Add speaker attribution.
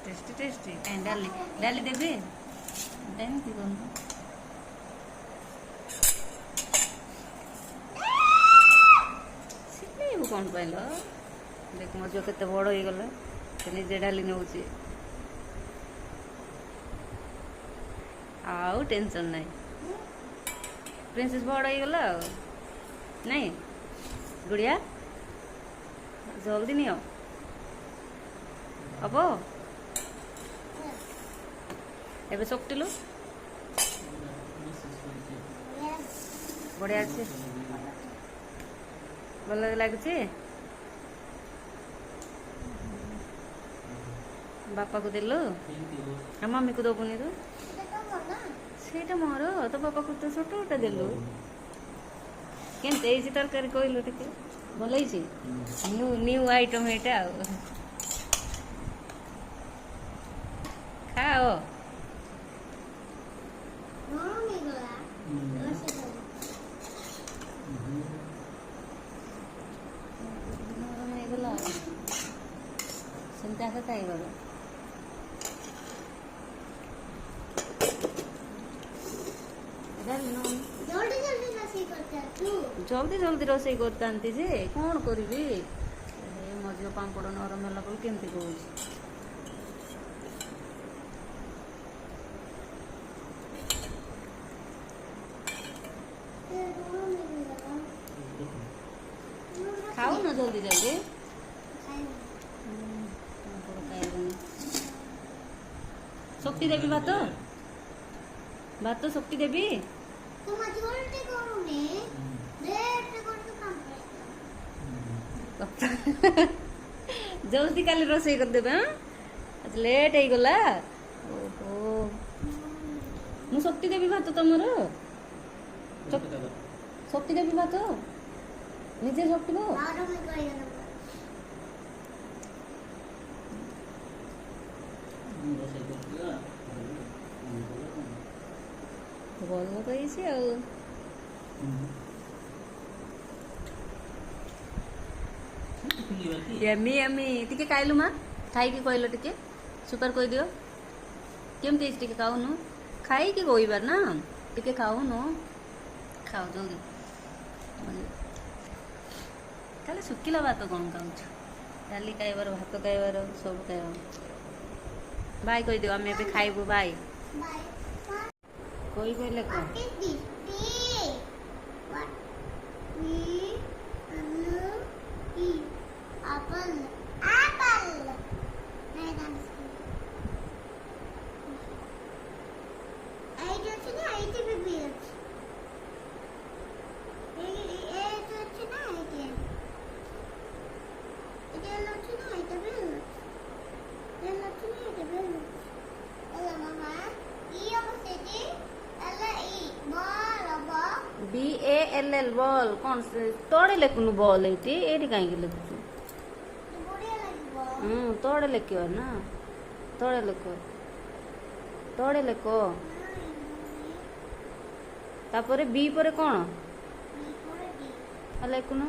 Speaker 1: tasty tasty कहीं डाली डाली देबे डाली थी कौन सिलेबू कौन पाइल देख मो झील केते बड़ हो गला से निजे डाली नौची आउ टेंशन नहीं प्रिंसेस बड़ हो गला नहीं गुड़िया जल्दी नहीं आओ अब एबे सोकटिलु बढ़िया अच्छे भल लगे बापा को देलु मम्मी को दबुनि तू सेटा मोर तो बापा को तो छोट गोटे देलु केमती तरकारी कहलु टिके भल न्यू न्यू आइटम एटा खाओ सेमती आका खाइब जल्दी जल्दी रोसई करता जे कौन करी मझे पापड़ नरम है केमती कौच खाऊ ना जल्दी जल्दी शक्ति देवी भात भात शक्ति देवी जल्दी काली रोसई करदेबे आज लेट हो गला ओहो मु शक्ति देवी भात तुमर शक्ति देवी भात निजे शक्ति भल कही यम्मी यम्मी टिके खाइलु माँ खाई कहल टिके सुपर कह दियो केमती टिके खाऊनु खाई कि कहबार ना टिके खाऊनु खाओ जल्दी खाली सुखिला भात कौन खाऊ डाली खाइबार भात खाइबार सब खाइबार बाय कह दियो आम ए खाइबू बाय कोई कहले कौन BALL बॉल कौन से तोड़े लेकुनु बॉल एटी एटी कहीं लिखु तोड़े लेखियो ना तोड़े लेको तापरे बी परे कौन लेकुनु